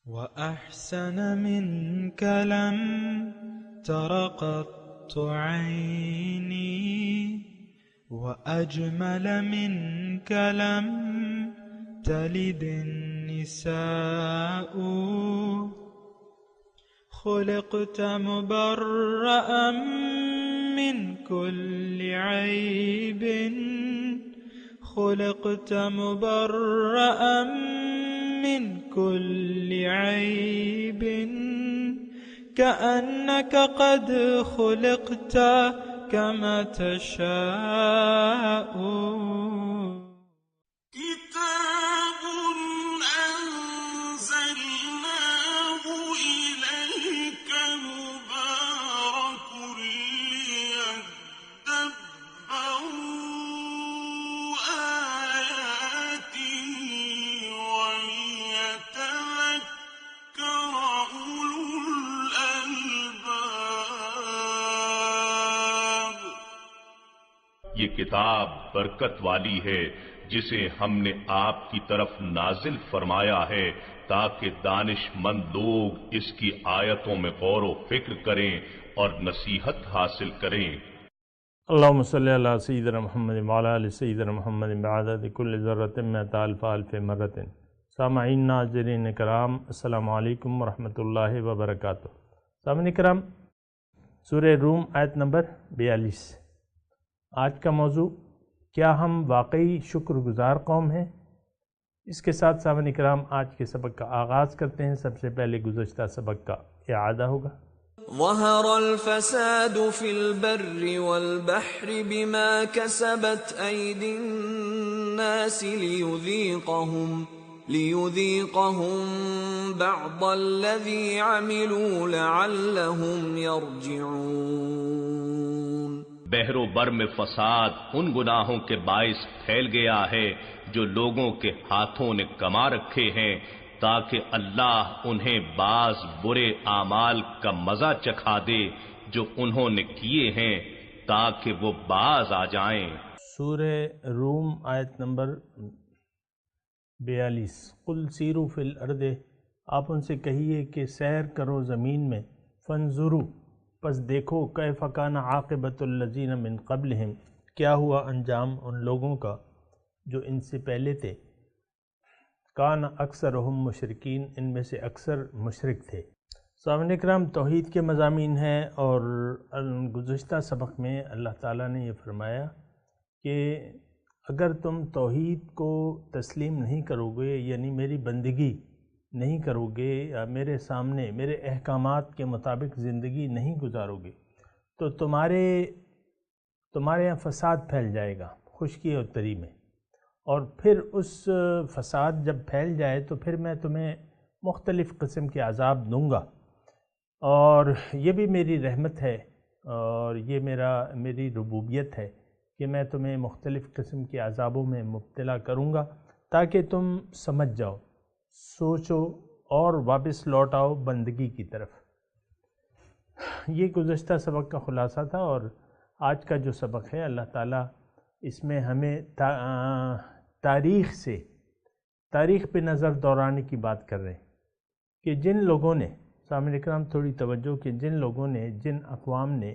وأحسن منك لم تر قط عيني وأجمل منك لم تلد النساء خلقت مبرأ من كل عيب خلقت مبرأ من كل عيب كأنك قد خلقت كما تشاء كتاب أنزلناه إليك مبارك ليدبروا آياته وليتذكر أولو الألباب. یہ کتاب برکت والی ہے جسے ہم نے آپ کی طرف نازل فرمایا ہے تاکہ دانش مند لوگ اس کی آیتوں میں غور و فکر کریں اور نصیحت حاصل کریں. اللہم صلی علی سیدنا محمد وعلی آل سیدنا محمد بعدد کل ذرۃ مئۃ الف الف مرۃ. سامعین ناظرین کرام، السلام علیکم ورحمۃ اللہ وبرکاتہ. سامعین کرام، سورہ روم آیت نمبر 42. آج کا موضوع، کیا ہم واقعی شکر گزار قوم ہیں؟ اس کے ساتھ سامعین کرام آج کے سبق کا آغاز کرتے ہیں. سب سے پہلے گزشتہ سبق کا اعادہ ہوگا. ظهر الفساد في البر والبحر بما كسبت أيدي الناس ليذيقهم بعض الذي عملوا لعلهم يرجعون. بحر و بر میں فساد ان گناہوں کے باعث پھیل گیا ہے جو لوگوں کے ہاتھوں نے کما رکھے ہیں، تاکہ اللہ انہیں بعض برے اعمال کا مزہ چکھا دے جو انہوں نے کیے ہیں، تاکہ وہ باز آ جائیں. سورہ روم آیت نمبر 42. قل سیروا فی الارض، آپ ان سے کہیے کہ سیر کرو زمین میں. فانظروا، پس دیکھو، کیف کان عاقبۃ الذین من قبلہم، کیا ہوا انجام ان لوگوں کا جو ان سے پہلے تھے. کان اکثرہم مشرکین، ان میں سے اکثر مشرک تھے. سامعین اکرام، توحید کے مضامین ہیں، اور گزشتہ سبق میں اللہ تعالیٰ نے یہ فرمایا کہ اگر تم توحید کو تسلیم نہیں کرو گے، یعنی میری بندگی نہیں کرو گے، یا میرے سامنے میرے احکامات کے مطابق زندگی نہیں گزارو گے، تو تمہارے یہاں فساد پھیل جائے گا خشکی اور تری میں. اور پھر اس فساد جب پھیل جائے تو پھر میں تمہیں مختلف قسم کے عذاب دوں گا، اور یہ بھی میری رحمت ہے اور یہ میری ربوبیت ہے کہ میں تمہیں مختلف قسم کے عذابوں میں مبتلا کروں گا تاکہ تم سمجھ جاؤ، سوچو اور واپس لوٹ آؤ بندگی کی طرف. یہ گزشتہ سبق کا خلاصہ تھا، اور آج کا جو سبق ہے اللہ تعالیٰ اس میں ہمیں تاریخ پہ نظر دوڑانے کی بات کر رہے ہیں کہ جن لوگوں نے، سامعین اکرام تھوڑی توجہ، کہ جن لوگوں نے، جن اقوام نے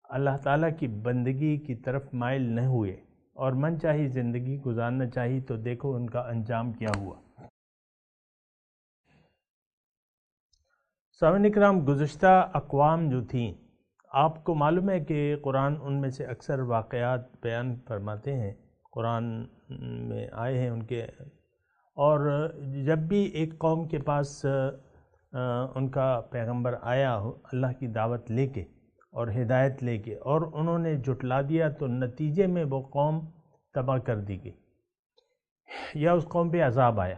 اللہ تعالیٰ کی بندگی کی طرف مائل نہ ہوئے اور من چاہی زندگی گزارنا چاہی، تو دیکھو ان کا انجام کیا ہوا. سامعین اکرام، گزشتہ اقوام جو تھیں، آپ کو معلوم ہے کہ قرآن ان میں سے اکثر واقعات بیان فرماتے ہیں، قرآن میں آئے ہیں ان کے. اور جب بھی ایک قوم کے پاس ان کا پیغمبر آیا اللہ کی دعوت لے کے اور ہدایت لے کے، اور انہوں نے جھٹلا دیا، تو نتیجے میں وہ قوم تباہ کر دی گئی یا اس قوم پہ عذاب آیا.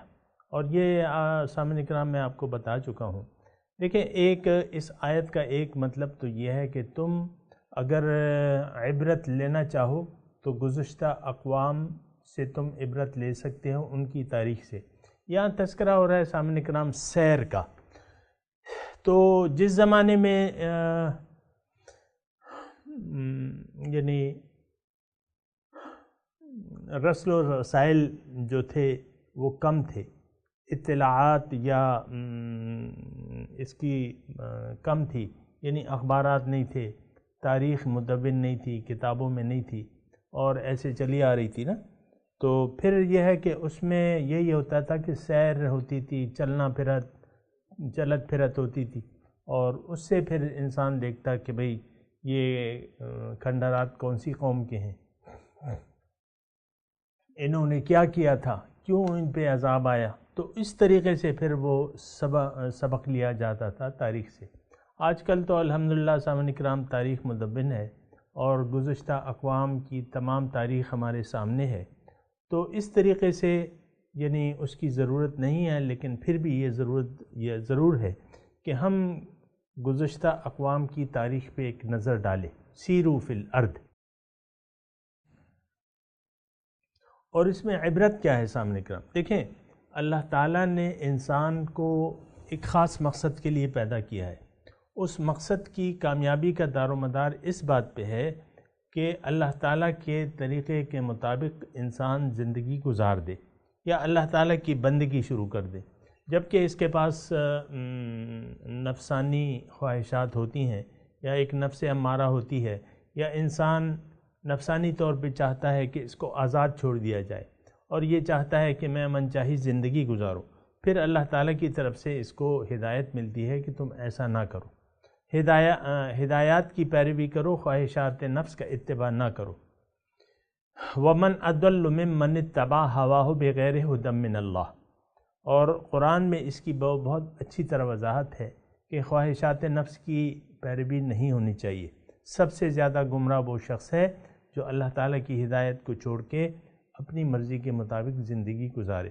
اور یہ سامعین اکرام میں آپ کو بتا چکا ہوں. دیکھیں، اس آیت کا ایک مطلب تو یہ ہے کہ تم اگر عبرت لینا چاہو تو گزشتہ اقوام سے تم عبرت لے سکتے ہو، ان کی تاریخ سے. یہاں تذکرہ ہو رہا ہے سامعین اکرام سیر کا. تو جس زمانے میں یعنی رسل و رسائل جو تھے وہ کم تھے، اطلاعات یا اس کی کم تھی، یعنی اخبارات نہیں تھے، تاریخ مدون نہیں تھی، کتابوں میں نہیں تھی، اور ایسے چلی آ رہی تھی نا، تو پھر یہ ہے کہ اس میں یہی ہوتا تھا کہ سیر ہوتی تھی، چلت پھرت ہوتی تھی، اور اس سے پھر انسان دیکھتا کہ بھئی یہ کھنڈرات کون سی قوم کے ہیں، انہوں نے کیا کیا تھا، کیوں ان پہ عذاب آیا. تو اس طریقے سے پھر وہ سبق لیا جاتا تھا تاریخ سے. آج کل تو الحمدللہ سامعین کرام تاریخ مدون ہے اور گزشتہ اقوام کی تمام تاریخ ہمارے سامنے ہے، تو اس طریقے سے یعنی اس کی ضرورت نہیں ہے، لیکن پھر بھی یہ ضرور ہے کہ ہم گزشتہ اقوام کی تاریخ پہ ایک نظر ڈالیں. سیرو فی الارض. اور اس میں عبرت کیا ہے سامنے کرام؟ دیکھیں، اللہ تعالیٰ نے انسان کو ایک خاص مقصد کے لیے پیدا کیا ہے. اس مقصد کی کامیابی کا دار و مدار اس بات پہ ہے کہ اللہ تعالیٰ کے طریقے کے مطابق انسان زندگی گزار دے یا اللہ تعالیٰ کی بندگی شروع کر دے. جبکہ اس کے پاس نفسانی خواہشات ہوتی ہیں یا ایک نفس امارہ ہوتی ہے، یا انسان نفسانی طور پہ چاہتا ہے کہ اس کو آزاد چھوڑ دیا جائے اور یہ چاہتا ہے کہ میں من چاہی زندگی گزاروں. پھر اللہ تعالیٰ کی طرف سے اس کو ہدایت ملتی ہے کہ تم ایسا نہ کرو، ہدایات کی پیروی کرو، خواہشات نفس کا اتباع نہ کرو. وَمَنْ أَضَلُّ مِمَّنِ اتَّبَعَ هَوَاهُ بِغَيْرِ هُدًى مِّنَ اللَّهِ. اور قرآن میں اس کی بہت اچھی طرح وضاحت ہے کہ خواہشات نفس کی پیروی نہیں ہونی چاہیے. سب سے زیادہ گمراہ وہ شخص ہے جو اللہ تعالیٰ کی ہدایت کو چھوڑ کے اپنی مرضی کے مطابق زندگی گزارے.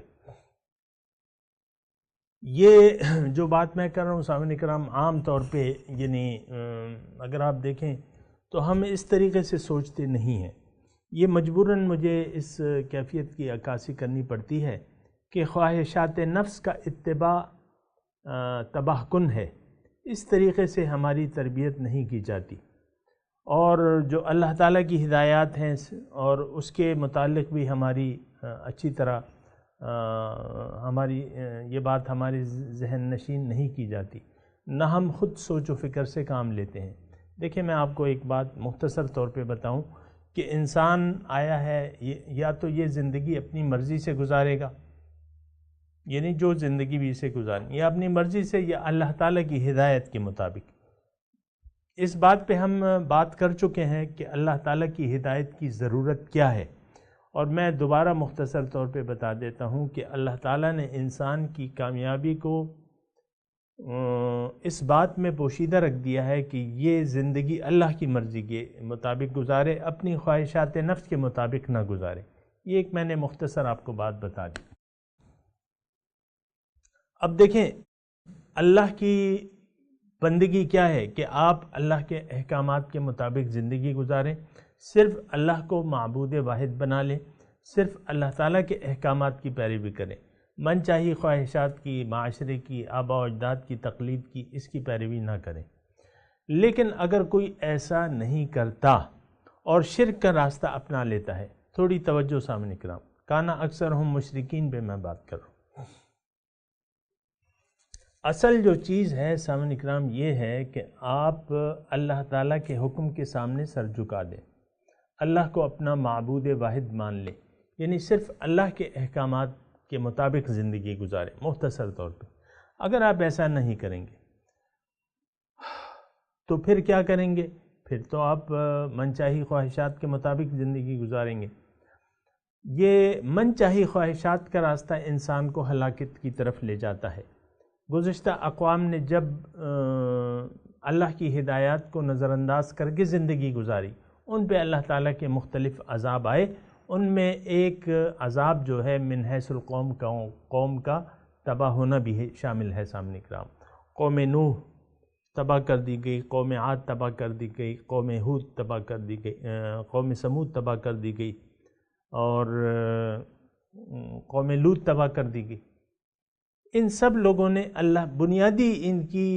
یہ جو بات میں کر رہا ہوں سامعین کرام عام طور پہ یعنی اگر آپ دیکھیں تو ہم اس طریقے سے سوچتے نہیں ہیں. یہ مجبوراً مجھے اس کیفیت کی عکاسی کرنی پڑتی ہے کہ خواہشات نفس کا اتباع تباہ کن ہے. اس طریقے سے ہماری تربیت نہیں کی جاتی، اور جو اللہ تعالیٰ کی ہدایات ہیں اور اس کے متعلق بھی ہماری اچھی طرح ہماری یہ بات ہماری ذہن نشین نہیں کی جاتی، نہ ہم خود سوچ و فکر سے کام لیتے ہیں. دیکھیں، میں آپ کو ایک بات مختصر طور پہ بتاؤں کہ انسان آیا ہے یا تو یہ زندگی اپنی مرضی سے گزارے گا، یعنی جو زندگی بھی اسے گزارنی، یا اپنی مرضی سے یا اللہ تعالیٰ کی ہدایت کے مطابق. اس بات پہ ہم بات کر چکے ہیں کہ اللہ تعالیٰ کی ہدایت کی ضرورت کیا ہے، اور میں دوبارہ مختصر طور پہ بتا دیتا ہوں کہ اللہ تعالیٰ نے انسان کی کامیابی کو اس بات میں پوشیدہ رکھ دیا ہے کہ یہ زندگی اللہ کی مرضی کے مطابق گزارے، اپنی خواہشات نفس کے مطابق نہ گزارے. یہ ایک میں نے مختصر آپ کو بات بتا دی. اب دیکھیں، اللہ کی بندگی کیا ہے کہ آپ اللہ کے احکامات کے مطابق زندگی گزاریں، صرف اللہ کو معبود واحد بنا لیں، صرف اللہ تعالیٰ کے احکامات کی پیروی کریں، من چاہی خواہشات کی، معاشرے کی، آباء و اجداد کی تقلید کی، اس کی پیروی نہ کریں. لیکن اگر کوئی ایسا نہیں کرتا اور شرک کا راستہ اپنا لیتا ہے، تھوڑی توجہ سامنے کرام، کانا اکثر ہم مشرکین پہ میں بات کر رہا ہوں. اصل جو چیز ہے سامعین اکرام یہ ہے کہ آپ اللہ تعالیٰ کے حکم کے سامنے سر جھکا دیں، اللہ کو اپنا معبود واحد مان لیں، یعنی صرف اللہ کے احکامات کے مطابق زندگی گزاریں. مختصر طور پہ اگر آپ ایسا نہیں کریں گے تو پھر کیا کریں گے؟ پھر تو آپ منچاہی خواہشات کے مطابق زندگی گزاریں گے. یہ منچاہی خواہشات کا راستہ انسان کو ہلاکت کی طرف لے جاتا ہے. گزشتہ اقوام نے جب اللہ کی ہدایات کو نظر انداز کر کے زندگی گزاری، ان پہ اللہ تعالیٰ کے مختلف عذاب آئے. ان میں ایک عذاب جو ہے من حیث القوم قوم کا تباہ ہونا بھی شامل ہے. سامنے کرام، قوم نوح تباہ کر دی گئی، قوم عاد تباہ کر دی گئی، قوم ہود تباہ کر دی گئی، قوم سمود تباہ کر دی گئی، اور قوم لوط تباہ کر دی گئی. ان سب لوگوں نے اللہ بنیادی ان کی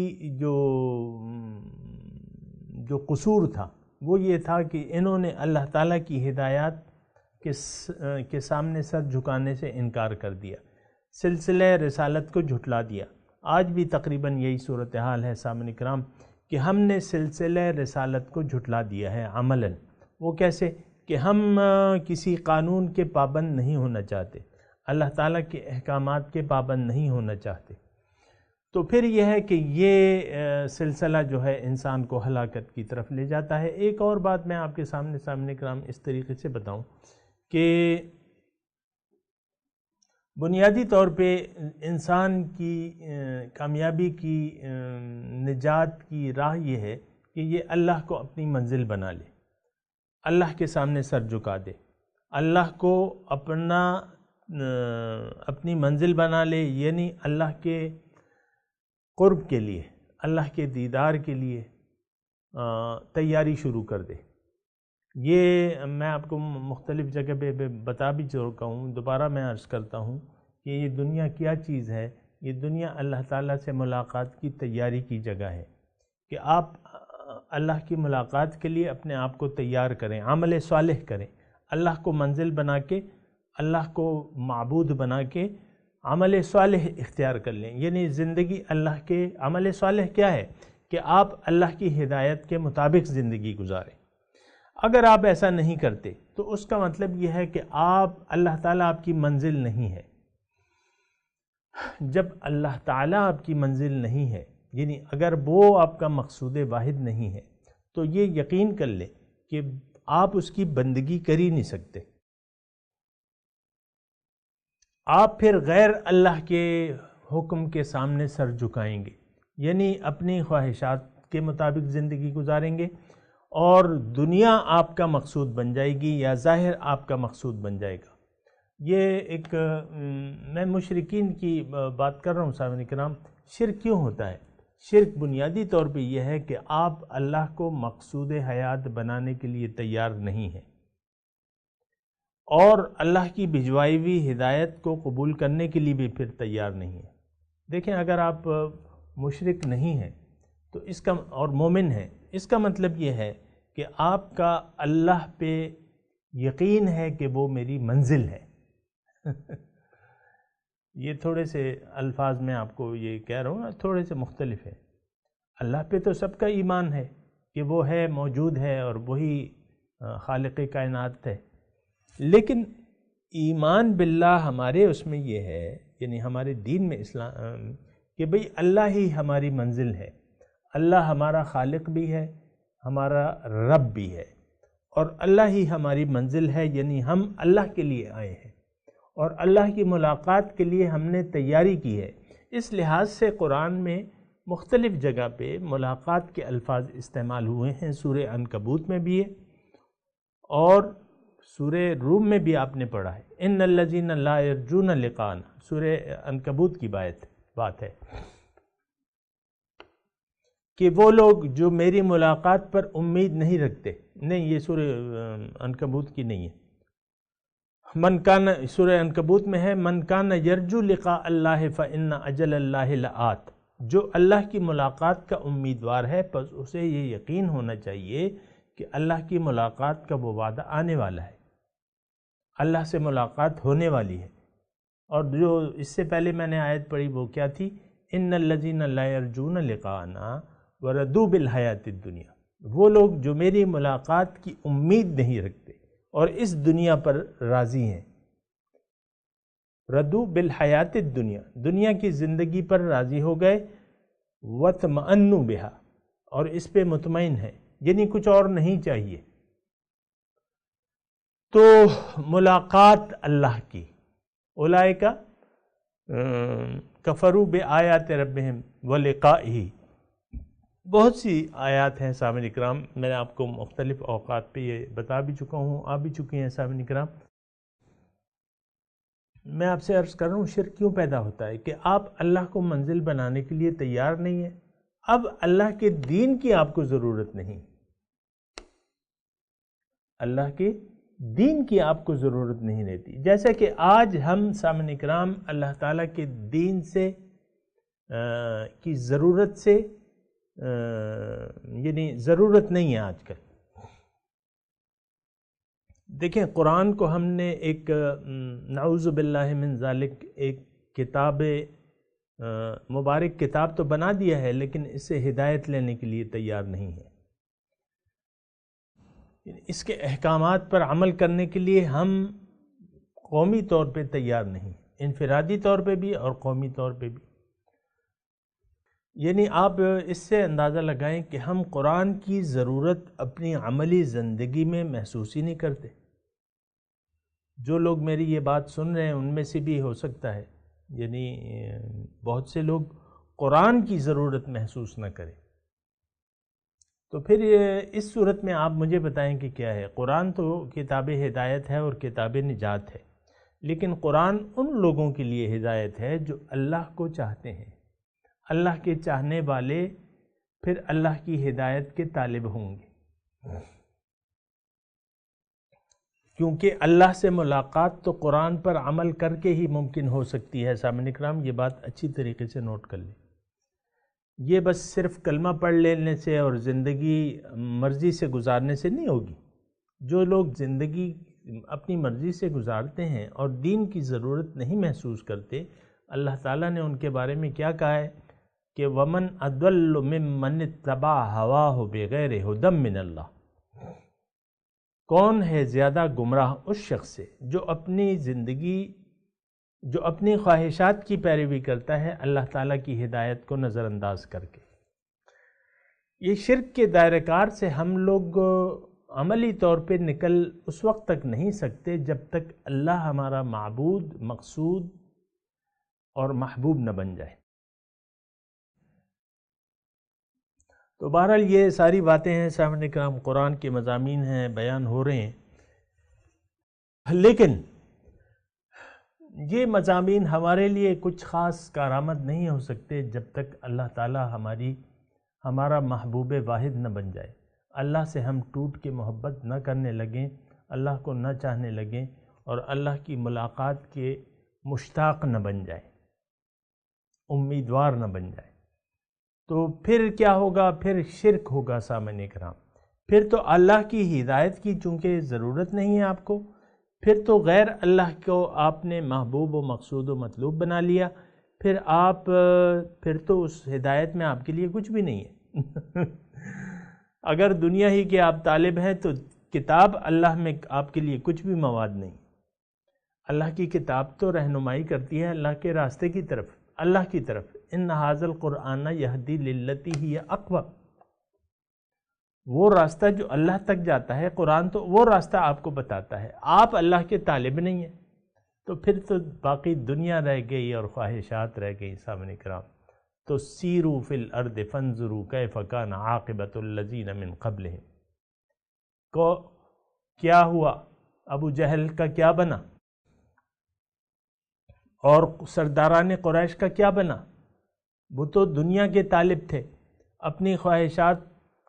جو قصور تھا وہ یہ تھا کہ انہوں نے اللہ تعالیٰ کی ہدایات کے سامنے سر جھکانے سے انکار کر دیا. سلسلہ رسالت کو جھٹلا دیا۔ آج بھی تقریباً یہی صورتحال ہے سامعین کرام کہ ہم نے سلسلہ رسالت کو جھٹلا دیا ہے عملاً۔ وہ کیسے؟ کہ ہم کسی قانون کے پابند نہیں ہونا چاہتے، اللہ تعالیٰ کے احکامات کے پابند نہیں ہونا چاہتے، تو پھر یہ ہے کہ یہ سلسلہ جو ہے انسان کو ہلاکت کی طرف لے جاتا ہے۔ ایک اور بات میں آپ کے سامنے سامنے کرام اس طریقے سے بتاؤں کہ بنیادی طور پہ انسان کی کامیابی کی نجات کی راہ یہ ہے کہ یہ اللہ کو اپنی منزل بنا لے، اللہ کے سامنے سر جھکا دے، اللہ کو اپنی منزل بنا لے، یعنی اللہ کے قرب کے لیے، اللہ کے دیدار کے لیے تیاری شروع کر دے۔ یہ میں آپ کو مختلف جگہ پہ بتا بھی چکا ہوں، دوبارہ میں عرض کرتا ہوں کہ یہ دنیا کیا چیز ہے۔ یہ دنیا اللہ تعالیٰ سے ملاقات کی تیاری کی جگہ ہے کہ آپ اللہ کی ملاقات کے لیے اپنے آپ کو تیار کریں، عمل صالح کریں، اللہ کو منزل بنا کے، اللہ کو معبود بنا کے عمل صالح اختیار کر لیں۔ یعنی زندگی اللہ کے عمل صالح کیا ہے کہ آپ اللہ کی ہدایت کے مطابق زندگی گزاریں۔ اگر آپ ایسا نہیں کرتے تو اس کا مطلب یہ ہے کہ اللہ تعالیٰ آپ کی منزل نہیں ہے۔ جب اللہ تعالیٰ آپ کی منزل نہیں ہے، یعنی اگر وہ آپ کا مقصود واحد نہیں ہے، تو یہ یقین کر لیں کہ آپ اس کی بندگی کر ہی نہیں سکتے۔ آپ پھر غیر اللہ کے حکم کے سامنے سر جھکائیں گے، یعنی اپنی خواہشات کے مطابق زندگی گزاریں گے، اور دنیا آپ کا مقصود بن جائے گی یا ظاہر آپ کا مقصود بن جائے گا۔ یہ ایک میں مشرکین کی بات کر رہا ہوں سامعین کرام۔ شرک کیوں ہوتا ہے؟ شرک بنیادی طور پہ یہ ہے کہ آپ اللہ کو مقصود حیات بنانے کے لیے تیار نہیں ہیں، اور اللہ کی بھجوائی ہوئی ہدایت کو قبول کرنے کے لیے بھی پھر تیار نہیں ہیں۔ دیکھیں، اگر آپ مشرک نہیں ہیں تو اس کا اور مومن ہیں، اس کا مطلب یہ ہے کہ آپ کا اللہ پہ یقین ہے کہ وہ میری منزل ہے۔ یہ تھوڑے سے الفاظ میں آپ کو یہ کہہ رہا ہوں نا، تھوڑے سے مختلف ہے۔ اللہ پہ تو سب کا ایمان ہے کہ وہ ہے، موجود ہے، اور وہی خالق کائنات ہے، لیکن ایمان باللہ ہمارے اس میں یہ ہے، یعنی ہمارے دین میں اسلام، کہ بھئی اللہ ہی ہماری منزل ہے، اللہ ہمارا خالق بھی ہے، ہمارا رب بھی ہے، اور اللہ ہی ہماری منزل ہے، یعنی ہم اللہ کے لیے آئے ہیں اور اللہ کی ملاقات کے لیے ہم نے تیاری کی ہے۔ اس لحاظ سے قرآن میں مختلف جگہ پہ ملاقات کے الفاظ استعمال ہوئے ہیں۔ سورہ عنکبوت میں بھی ہے اور سورہ روم میں بھی آپ نے پڑھا ہے، ان الذین لا یرجون لقاءنا، سورہ عنکبوت کی بات ہے کہ وہ لوگ جو میری ملاقات پر امید نہیں رکھتے۔ نہیں، یہ سورہ عنکبوت کی نہیں ہے، سورہ عنکبوت میں ہے من کان یرجو لقاء اللہ فإن اجل اللہ لآت، جو اللہ کی ملاقات کا امیدوار ہے پس اسے یہ یقین ہونا چاہیے کہ اللہ کی ملاقات کا وہ وعدہ آنے والا ہے، اللہ سے ملاقات ہونے والی ہے۔ اور جو اس سے پہلے میں نے آیت پڑھی وہ کیا تھی؟ ان الذین لا یرجون لقاءنا وردوا بالحیات الدنیا، وہ لوگ جو میری ملاقات کی امید نہیں رکھتے اور اس دنیا پر راضی ہیں۔ ردوا بالحیات الدنیا، دنیا کی زندگی پر راضی ہو گئے، وطمئنوا بہا، اور اس پہ مطمئن ہے، یعنی کچھ اور نہیں چاہیے۔ تو ملاقات اللہ کی، اولئک کفروا بآیات ربہم ولقائہ، بہت سی آیات ہیں سامعین اکرام، میں نے آپ کو مختلف اوقات پہ یہ بتا بھی چکا ہوں، آ بھی چکی ہیں سامعین اکرام۔ میں آپ سے عرض کر رہا ہوں شرک کیوں پیدا ہوتا ہے کہ آپ اللہ کو منزل بنانے کے لیے تیار نہیں ہیں۔ اب اللہ کے دین کی آپ کو ضرورت نہیں، اللہ کے دین کی آپ کو ضرورت نہیں رہتی۔ جیسے کہ آج ہم سامعین اکرام اللہ تعالیٰ کے دین سے کی ضرورت سے یعنی ضرورت نہیں ہے آج کل۔ دیکھیں، قرآن کو ہم نے ایک نعوذ باللہ من ذالک ایک کتاب مبارک کتاب تو بنا دیا ہے لیکن اس سے ہدایت لینے کے لیے تیار نہیں ہے۔ اس کے احکامات پر عمل کرنے کے لیے ہم قومی طور پہ تیار نہیں، انفرادی طور پہ بھی اور قومی طور پہ بھی۔ یعنی آپ اس سے اندازہ لگائیں کہ ہم قرآن کی ضرورت اپنی عملی زندگی میں محسوس ہی نہیں کرتے۔ جو لوگ میری یہ بات سن رہے ہیں ان میں سے بھی ہو سکتا ہے یعنی بہت سے لوگ قرآن کی ضرورت محسوس نہ کریں۔ تو پھر اس صورت میں آپ مجھے بتائیں کہ کیا ہے؟ قرآن تو کتاب ہدایت ہے اور کتاب نجات ہے، لیکن قرآن ان لوگوں کے لیے ہدایت ہے جو اللہ کو چاہتے ہیں۔ اللہ کے چاہنے والے پھر اللہ کی ہدایت کے طالب ہوں گے، کیونکہ اللہ سے ملاقات تو قرآن پر عمل کر کے ہی ممکن ہو سکتی ہے۔ سامعین اکرام، یہ بات اچھی طریقے سے نوٹ کر لیں۔ یہ بس صرف کلمہ پڑھ لینے سے اور زندگی مرضی سے گزارنے سے نہیں ہوگی۔ جو لوگ زندگی اپنی مرضی سے گزارتے ہیں اور دین کی ضرورت نہیں محسوس کرتے، اللہ تعالیٰ نے ان کے بارے میں کیا کہا ہے کہ وَمَنْ أَضَلُّ مِمَّنِ اتَّبَعَ هَوَاهُ بِغَيْرِ هُدًى مِّنَ اللَّهِ، کون ہے زیادہ گمراہ اس شخص سے جو اپنی خواہشات کی پیروی کرتا ہے اللہ تعالیٰ کی ہدایت کو نظر انداز کر کے۔ یہ شرک کے دائرہ کار سے ہم لوگ عملی طور پہ نکل اس وقت تک نہیں سکتے جب تک اللہ ہمارا معبود، مقصود اور محبوب نہ بن جائے۔ تو بہرحال یہ ساری باتیں ہیں سامعین کرام، قرآن کے مضامین ہیں، بیان ہو رہے ہیں، لیکن یہ مضامین ہمارے لیے کچھ خاص کارآمد نہیں ہو سکتے جب تک اللہ تعالیٰ ہمارا محبوب واحد نہ بن جائے، اللہ سے ہم ٹوٹ کے محبت نہ کرنے لگیں، اللہ کو نہ چاہنے لگیں اور اللہ کی ملاقات کے مشتاق نہ بن جائیں، امیدوار نہ بن جائیں۔ تو پھر کیا ہوگا؟ پھر شرک ہوگا سامعین کرام۔ پھر تو اللہ کی ہدایت کی چونکہ ضرورت نہیں ہے آپ کو، پھر تو غیر اللہ کو آپ نے محبوب و مقصود و مطلوب بنا لیا، پھر تو اس ہدایت میں آپ کے لیے کچھ بھی نہیں ہے۔ اگر دنیا ہی کے آپ طالب ہیں تو کتاب اللہ میں آپ کے لیے کچھ بھی مواد نہیں۔ اللہ کی کتاب تو رہنمائی کرتی ہے اللہ کے راستے کی طرف، اللہ کی طرف۔ ان ھذا القرآن یہدی للتی ہی اقوم، وہ راستہ جو اللہ تک جاتا ہے، قرآن تو وہ راستہ آپ کو بتاتا ہے۔ آپ اللہ کے طالب نہیں ہیں تو پھر تو باقی دنیا رہ گئی اور خواہشات رہ گئی سامنے کرام۔ تو سیروا فی الارض فانظروا کیف کان عاقبۃ الذین من قبلہم، کو کیا ہوا؟ ابو جہل کا کیا بنا اور سرداران قریش کا کیا بنا؟ وہ تو دنیا کے طالب تھے، اپنی خواہشات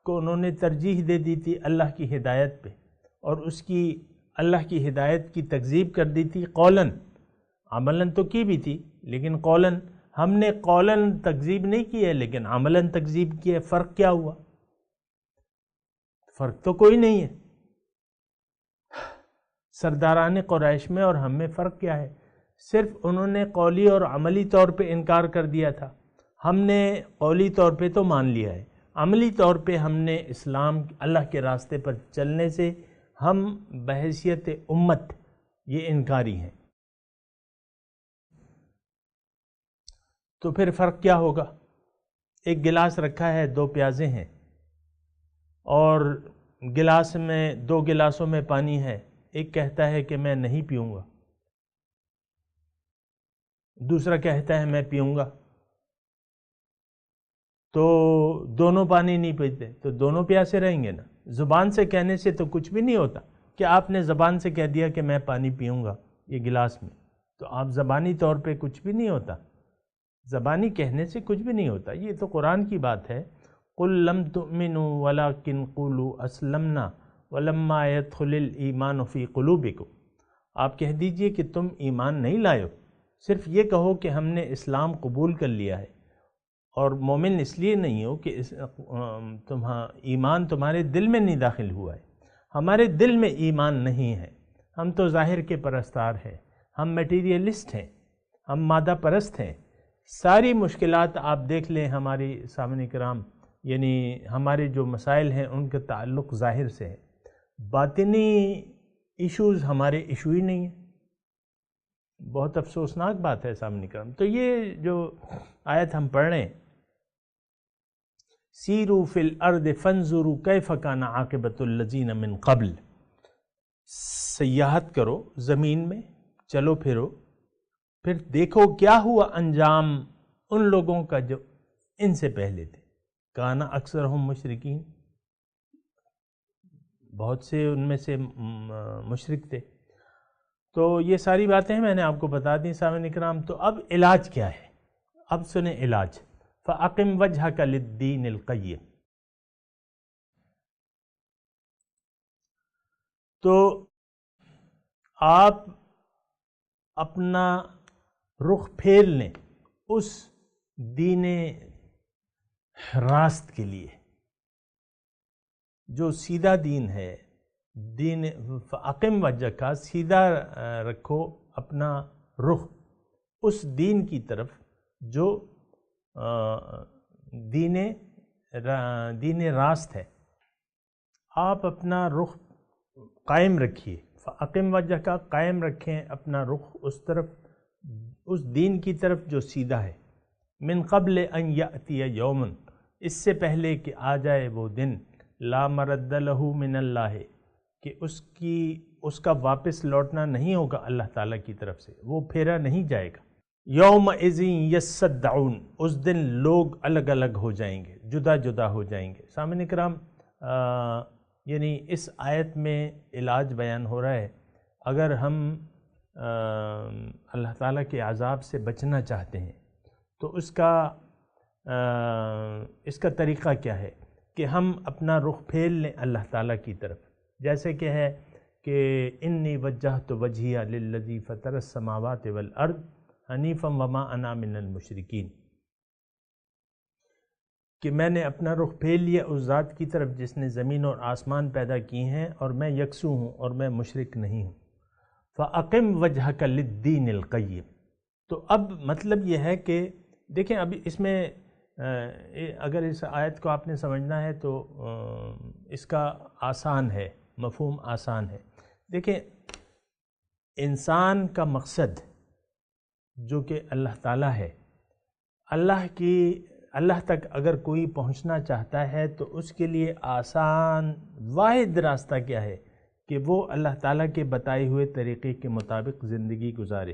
کو انہوں نے ترجیح دے دی تھی اللہ کی ہدایت پہ، اور اللہ کی ہدایت کی تکذیب کر دی تھی قولاً، عملاً تو کی بھی تھی لیکن قولاً، ہم نے قولاً تکذیب نہیں کی ہے لیکن عملاً تکذیب کی ہے۔ فرق کیا ہوا؟ فرق تو کوئی نہیں ہے۔ سرداران قریش میں اور ہم میں فرق کیا ہے؟ صرف انہوں نے قولی اور عملی طور پہ انکار کر دیا تھا، ہم نے قولی طور پہ تو مان لیا ہے، عملی طور پہ ہم نے اسلام اللہ کے راستے پر چلنے سے ہم بحیثیت امت یہ انکاری ہیں۔ تو پھر فرق کیا ہوگا؟ ایک گلاس رکھا ہے، 2 پیازے ہیں اور گلاس میں 2 گلاسوں میں پانی ہے، ایک کہتا ہے کہ میں نہیں پیوں گا، دوسرا کہتا ہے میں پیوں گا، تو دونوں پانی نہیں پیتے تو دونوں پیاسے رہیں گے نا۔ زبان سے کہنے سے تو کچھ بھی نہیں ہوتا کہ آپ نے زبان سے کہہ دیا کہ میں پانی پیوں گا یہ گلاس میں، تو آپ زبانی طور پہ کچھ بھی نہیں ہوتا، زبانی کہنے سے کچھ بھی نہیں ہوتا۔ یہ تو قرآن کی بات ہے، قُل لَمْ تُؤْمِنُوا وَلَكِنْ قُولُوا أَسْلَمْنَا وَلَمَّا يَدْخُلِ الْإِيمَانُ فِي قُلُوبِكُمْ، آپ کہہ دیجئے کہ تم ایمان نہیں لائے ہو، صرف یہ کہو کہ ہم نے اسلام قبول کر لیا ہے، اور مومن اس لیے نہیں ہو کہ ایمان تمہارے دل میں نہیں داخل ہوا ہے۔ ہمارے دل میں ایمان نہیں ہے، ہم تو ظاہر کے پرستار ہیں، ہم میٹیریلسٹ ہیں، ہم مادہ پرست ہیں. ساری مشکلات آپ دیکھ لیں ہماری سامعین کرام، یعنی ہمارے جو مسائل ہیں ان کا تعلق ظاہر سے ہے، باطنی ایشوز ہمارے ایشو ہی نہیں ہیں. بہت افسوسناک بات ہے سامعین کرام. تو یہ جو آیت ہم پڑھ رہے ہیں، سیروا فی الارض فانظروا کیف کان عاقبۃ الذین من قبل، سیاحت کرو زمین میں، چلو پھرو، پھر دیکھو کیا ہوا انجام ان لوگوں کا جو ان سے پہلے تھے. کانا اکثرہم مشرکین، بہت سے ان میں سے مشرک تھے. تو یہ ساری باتیں میں نے آپ کو بتا دیں سامعین اکرام. تو اب علاج کیا ہے؟ اب سنیں علاج. فَأَقِمْ وَجْهَكَ لِلدِّينِ الْقَيِّمِ. تو آپ اپنا رخ پھیر لیں اس دین راست کے لیے جو سیدھا دین ہے. دین فَأَقِمْ وَجْهَكَ، سیدھا رکھو اپنا رخ اس دین کی طرف جو دین راست ہے. آپ اپنا رخ قائم رکھیے. فَأَقِمْ وَجْهَكَ، قائم رکھیں اپنا رخ اس طرف، اس دین کی طرف جو سیدھا ہے. من قبل ان یأتی یوم، اس سے پہلے کہ آ جائے وہ دن، لا مرد لہ من اللہ، کہ اس کا واپس لوٹنا نہیں ہوگا اللہ تعالیٰ کی طرف سے، وہ پھیرا نہیں جائے گا. یومئذ یصدعون، اس دن لوگ الگ الگ ہو جائیں گے، جدا جدا ہو جائیں گے. سامعین کرام، یعنی اس آیت میں علاج بیان ہو رہا ہے. اگر ہم اللہ تعالیٰ کے عذاب سے بچنا چاہتے ہیں تو اس کا طریقہ کیا ہے کہ ہم اپنا رخ پھیر لیں اللہ تعالیٰ کی طرف. جیسے کہ ہے کہ انی وجہت وجہی للذی فطر السماوات والارض حنیفا وما انا من المشرکین، کہ میں نے اپنا رخ پھیر لیا اس ذات کی طرف جس نے زمین اور آسمان پیدا کی ہیں، اور میں یکسو ہوں اور میں مشرک نہیں ہوں. فَأَقِمْ وَجْهَكَ لِلدِّينِ الْقَيِّمِ. تو اب مطلب یہ ہے کہ دیکھیں، ابھی اس میں اگر اس آیت کو آپ نے سمجھنا ہے تو اس کا آسان ہے، مفہوم آسان ہے. دیکھیں، انسان کا مقصد جو کہ اللہ تعالیٰ ہے، اللہ تک اگر کوئی پہنچنا چاہتا ہے تو اس کے لیے آسان واحد راستہ کیا ہے کہ وہ اللہ تعالیٰ کے بتائے ہوئے طریقے کے مطابق زندگی گزارے.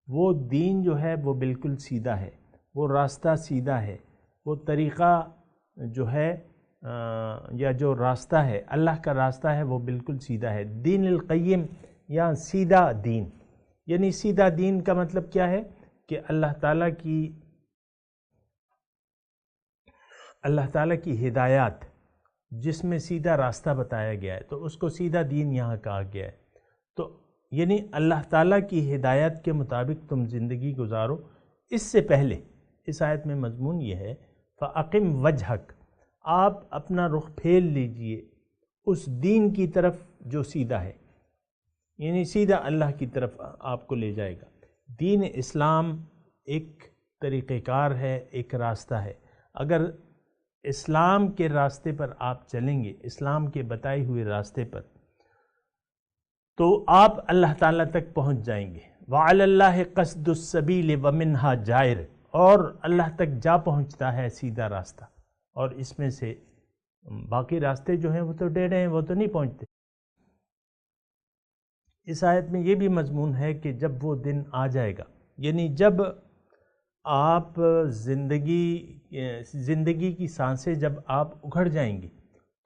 وہ دین جو ہے وہ بالکل سیدھا ہے، وہ راستہ سیدھا ہے، وہ طریقہ جو ہے یا جو راستہ ہے اللہ کا راستہ ہے وہ بالکل سیدھا ہے. دین القیم یا سیدھا دین، یعنی سیدھا دین کا مطلب کیا ہے کہ اللہ تعالیٰ کی ہدایات جس میں سیدھا راستہ بتایا گیا ہے تو اس کو سیدھا دین یہاں کہا گیا ہے. تو یعنی اللہ تعالیٰ کی ہدایت کے مطابق تم زندگی گزارو. اس سے پہلے اس آیت میں مضمون یہ ہے فَأَقِمْ وَجْهَكَ، آپ اپنا رخ پھیر لیجئے اس دین کی طرف جو سیدھا ہے، یعنی سیدھا اللہ کی طرف آپ کو لے جائے گا. دین اسلام ایک طریقہ کار ہے، ایک راستہ ہے. اگر اسلام کے راستے پر آپ چلیں گے، اسلام کے بتائے ہوئے راستے پر، تو آپ اللہ تعالیٰ تک پہنچ جائیں گے. وَعَلَى اللَّهِ قَصْدُ السَّبِيلِ وَمِنْهَا جَائِرٌ، اور اللہ تک جا پہنچتا ہے سیدھا راستہ، اور اس میں سے باقی راستے جو ہیں وہ تو ٹیڑھے ہیں، وہ تو نہیں پہنچتے. اس آیت میں یہ بھی مضمون ہے کہ جب وہ دن آ جائے گا، یعنی جب آپ زندگی کی سانسیں جب آپ اکھڑ جائیں گی،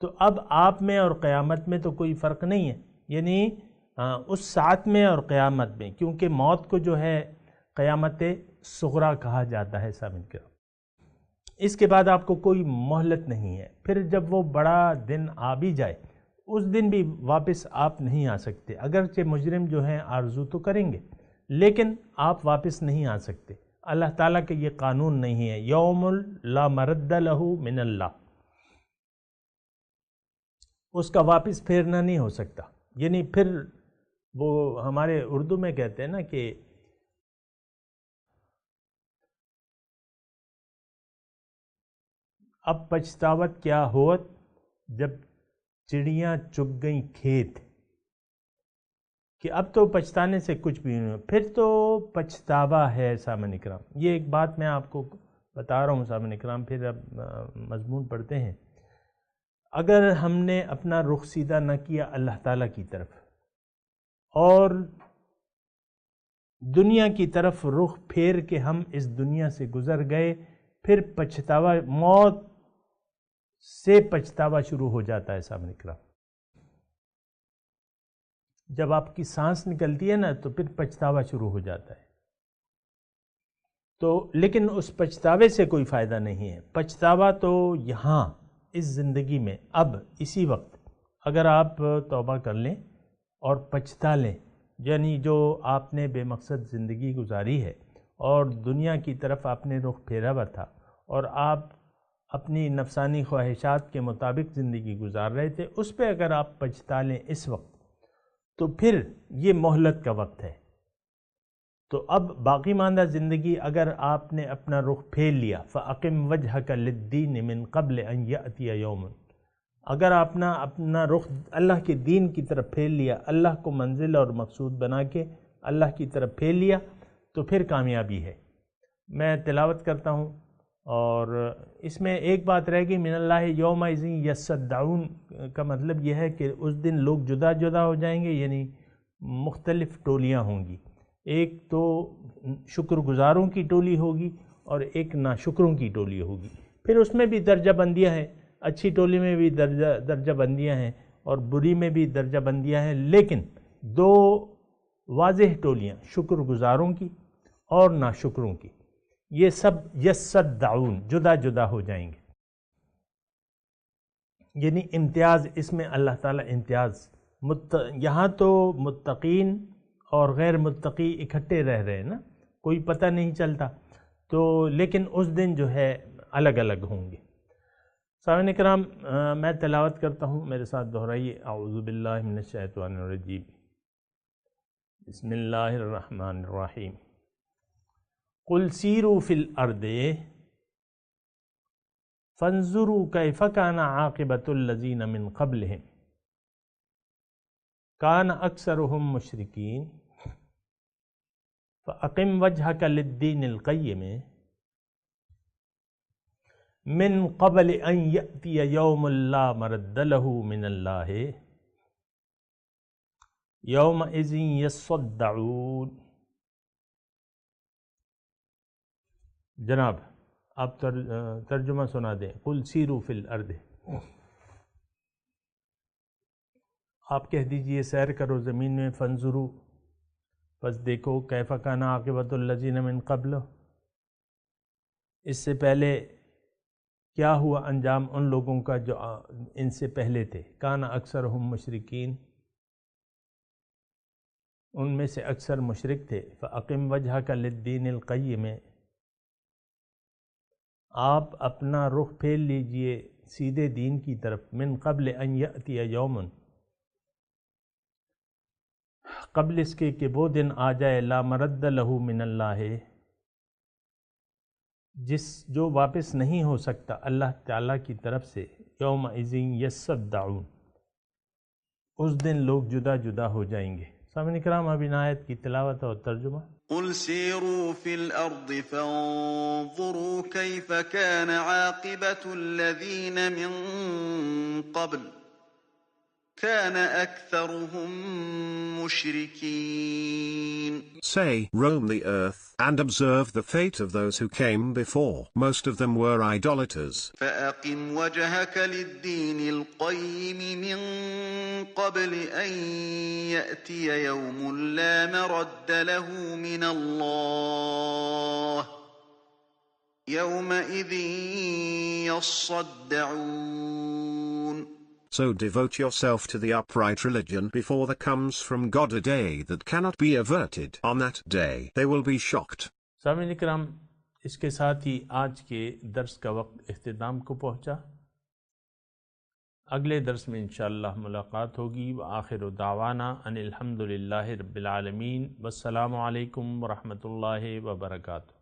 تو اب آپ میں اور قیامت میں تو کوئی فرق نہیں ہے، یعنی اس ساعت میں اور قیامت میں، کیونکہ موت کو جو ہے قیامت صغریٰ کہا جاتا ہے. سامعین کرام، اس کے بعد آپ کو کوئی مہلت نہیں ہے. پھر جب وہ بڑا دن آ بھی جائے، اس دن بھی واپس آپ نہیں آ سکتے. اگرچہ مجرم جو ہیں آرزو تو کریں گے، لیکن آپ واپس نہیں آ سکتے. اللہ تعالیٰ کے یہ قانون نہیں ہے. یوم لا مرد لہ من اللہ، اس کا واپس پھیرنا نہیں ہو سکتا. یعنی پھر وہ ہمارے اردو میں کہتے ہیں نا کہ اب پچھتاوت کیا ہوت جب چڑیاں چگ گئیں کھیت، کہ اب تو پچھتانے سے کچھ بھی نہیں، پھر تو پچھتاوا ہے سامعین کرام۔ یہ ایک بات میں آپ کو بتا رہا ہوں سامعین کرام، پھر اب مضمون پڑھتے ہیں۔ اگر ہم نے اپنا رخ سیدھا نہ کیا اللہ تعالیٰ کی طرف اور دنیا کی طرف رخ پھیر کے ہم اس دنیا سے گزر گئے، پھر پچھتاوا، موت سے پچھتاوا شروع ہو جاتا ہے سامعین کرام۔ جب آپ کی سانس نکلتی ہے نا تو پھر پچھتاوا شروع ہو جاتا ہے۔ تو لیکن اس پچھتاوے سے کوئی فائدہ نہیں ہے۔ پچھتاوا تو یہاں اس زندگی میں اب اسی وقت اگر آپ توبہ کر لیں اور پچھتا لیں، یعنی جو آپ نے بے مقصد زندگی گزاری ہے اور دنیا کی طرف آپ نے رخ پھیرا ہوا تھا اور آپ اپنی نفسانی خواہشات کے مطابق زندگی گزار رہے تھے، اس پہ اگر آپ پچھتا لیں اس وقت تو پھر یہ مہلت کا وقت ہے۔ تو اب باقی ماندہ زندگی اگر آپ نے اپنا رخ پھیر لیا، فَأَقِمْ وَجْهَكَ لِلدِّينِ مِن قَبْلِ أَن يَأْتِيَ يَوْمٌ، اگر اپنا رخ اللہ کے دین کی طرف پھیر لیا، اللہ کو منزل اور مقصود بنا کے اللہ کی طرف پھیر لیا، تو پھر کامیابی ہے۔ میں تلاوت کرتا ہوں، اور اس میں ایک بات رہ گئی، من اللہ یومئذ یصدعون کا مطلب یہ ہے کہ اس دن لوگ جدا جدا ہو جائیں گے، یعنی مختلف ٹولیاں ہوں گی۔ ایک تو شکر گزاروں کی ٹولی ہوگی اور ایک ناشکروں کی ٹولی ہوگی۔ پھر اس میں بھی درجہ بندیاں ہیں، اچھی ٹولی میں بھی درجہ بندیاں ہیں اور بری میں بھی درجہ بندیاں ہیں، لیکن دو واضح ٹولیاں، شکر گزاروں کی اور ناشکروں کی، یہ سب یصدعون جدا جدا ہو جائیں گے۔ یعنی امتیاز، اس میں اللہ تعالیٰ امتیاز، یہاں تو متقین اور غیر متقی اکٹھے رہ رہے ہیں نا، کوئی پتہ نہیں چلتا، تو لیکن اس دن جو ہے الگ الگ ہوں گے۔ سامعین کرام، میں تلاوت کرتا ہوں، میرے ساتھ دہرائیے۔ اعوذ باللہ من الشیطان الرجیم، بسم اللہ الرحمن الرحیم۔ قل سیروا فی الارض فانظروا کیف کان عاقبۃ الذین من قبلہم کان اکثرہم مشرکین فاقم وجہک للدین القیم من قبل ان یأتی یوم لا مرد لہ من اللہ یومئذ یصدعون۔ جناب آپ ترجمہ سنا دیں۔ قل سیروا فی الارض، آپ کہہ دیجئے سیر کرو زمین میں، فانظروا پس دیکھو، کیف کان عاقبۃ الذین من قبل، اس سے پہلے کیا ہوا انجام ان لوگوں کا جو ان سے پہلے تھے۔ کان اکثرہم مشرکین، ان میں سے اکثر مشرک تھے۔ فاقم وجہک للدین القیم، آپ اپنا رخ پھیر لیجئے سیدھے دین کی طرف، من قبل ان یأتی یوم، قبل اس کے کہ وہ دن آ جائے، لا مرد لہ من اللہ، جو واپس نہیں ہو سکتا اللہ تعالیٰ کی طرف سے، یومئذ یصدعون، اس دن لوگ جدا جدا ہو جائیں گے۔ سامعین کرام، اب ان آیت کی تلاوت اور ترجمہ۔ قل سيروا في الأرض فانظروا كيف كان عاقبة الذين من قبل كان أكثرهم مشركين. Say, roam the earth, and observe the fate of those who came before. Most of them were idolaters. فأقم وجهك للدين القيم من قبل أن يأتي يوم لا مرد له من الله يومئذ يصدعون. So devote yourself to the upright religion before there comes from God a day that cannot be averted. On that day they will be shocked. سامعین کرام، اس کے ساتھ ہی آج کے درس کا وقت اختتام کو پہنچا۔ اگلے درس میں انشاءاللہ ملاقات ہوگی۔ وآخر دعوانا ان الحمدللہ رب العالمین، والسلام علیکم ورحمۃ اللہ وبرکاتہ۔